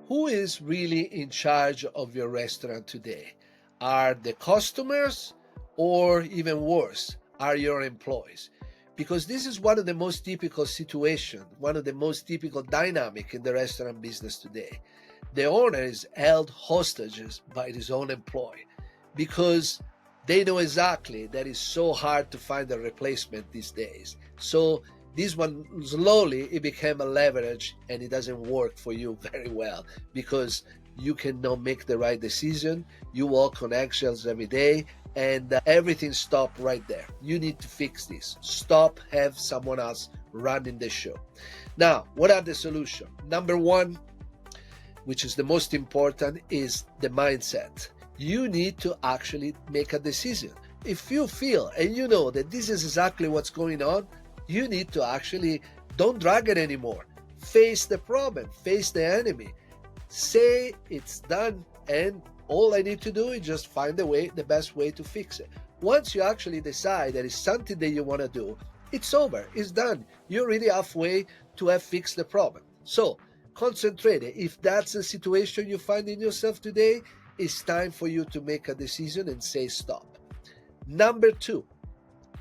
Who is really in charge of your restaurant today? Are the customers, or even worse, are your employees? Because this is one of the most typical situations, one of the most typical dynamic in the restaurant business today. The owner is held hostages by his own employee because they know exactly that it's so hard to find a replacement these days. So this one slowly it became a leverage, and it doesn't work for you very well because you cannot make the right decision. You walk on eggshells every day, and everything stopped right there. You need to fix this. Stop, have someone else running the show. Now, what are the solutions? Number one, which is the most important, is the mindset. You need to actually make a decision. If you feel and you know that this is exactly what's going on, you need to actually don't drag it anymore. Face the problem, face the enemy. Say it's done, and all I need to do is just find the best way to fix it. Once you actually decide that it's something that you want to do, it's over, it's done. You're already halfway to have fixed the problem. So concentrate. If that's the situation you find in yourself today, it's time for you to make a decision and say stop. Number two,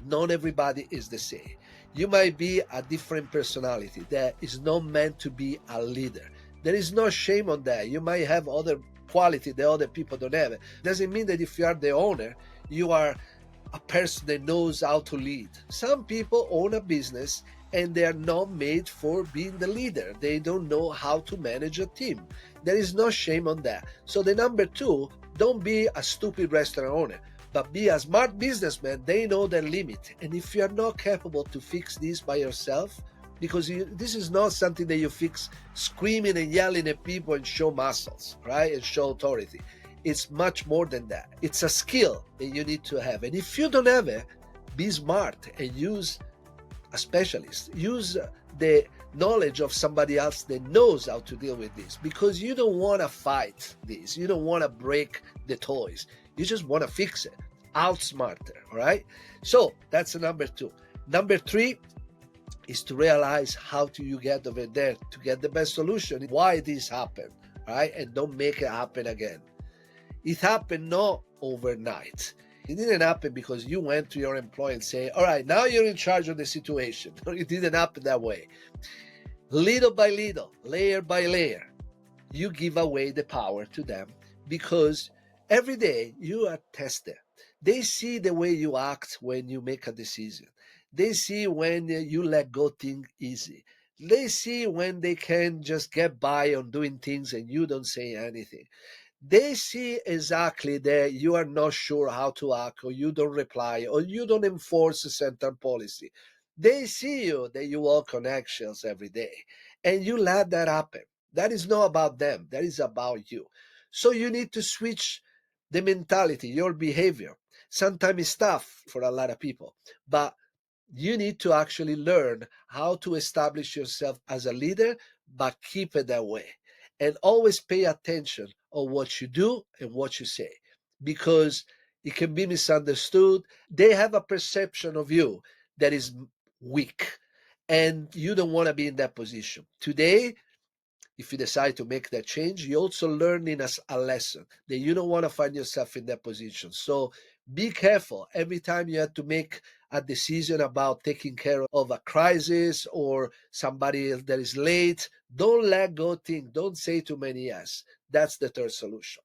not everybody is the same. You might be a different personality that is not meant to be a leader. There is no shame on that. You might have other quality that other people don't have. Doesn't mean that if you are the owner, you are a person that knows how to lead. Some people own a business and they are not made for being the leader. They don't know how to manage a team. There is no shame on that. So the number two, don't be a stupid restaurant owner, but be a smart businessman. They know their limit. And if you are not capable to fix this by yourself, because this is not something that you fix screaming and yelling at people and show muscles, right? And show authority. It's much more than that. It's a skill that you need to have. And if you don't have it, be smart and use a specialist. Use the knowledge of somebody else that knows how to deal with this, because you don't want to fight this. You don't want to break the toys. You just want to fix it. Outsmart it, all right? So that's number two. Number three is to realize how do you get over there to get the best solution, why this happened, right? And don't make it happen again. It happened not overnight. It didn't happen because you went to your employee and say, all right, now you're in charge of the situation. It didn't happen that way. Little by little, layer by layer, you give away the power to them, because every day you are tested. They see the way you act when you make a decision. They see when you let go things easy. They see when they can just get by on doing things and you don't say anything. They see exactly that you are not sure how to act, or you don't reply, or you don't enforce a certain policy. They see you that you walk on eggshells every day, and you let that happen. That is not about them, that is about you. So you need to switch the mentality, your behavior. Sometimes it's tough for a lot of people, but you need to actually learn how to establish yourself as a leader, but keep it that way. And always pay attention on what you do and what you say, because it can be misunderstood. They have a perception of you that is weak, and you don't want to be in that position. Today, if you decide to make that change, you also learning as a lesson that you don't want to find yourself in that position. So be careful every time you have to make a decision about taking care of a crisis or somebody that is late. Don't let go think. Don't say too many yes. That's the third solution.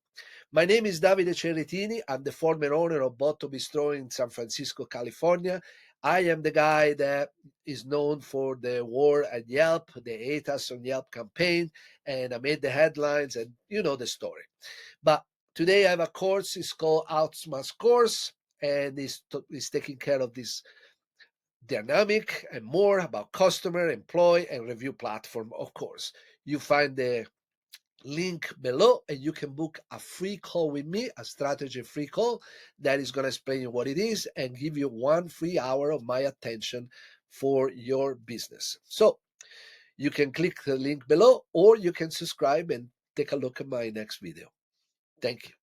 My name is Davide Cerretini. I'm the former owner of Botto Bistro in San Francisco, California. I am the guy that is known for the war at Yelp, the Hate Us on Yelp campaign, and I made the headlines, and you know the story. But today I have a course. It's called Outsmart Course, and it's taking care of this dynamic and more about customer, employee, and review platform, of course. You find the link below and you can book a free call with me, a strategy free call that is going to explain you what it is and give you 1 free hour of my attention for your business. So you can click the link below, or you can subscribe and take a look at my next video. Thank you.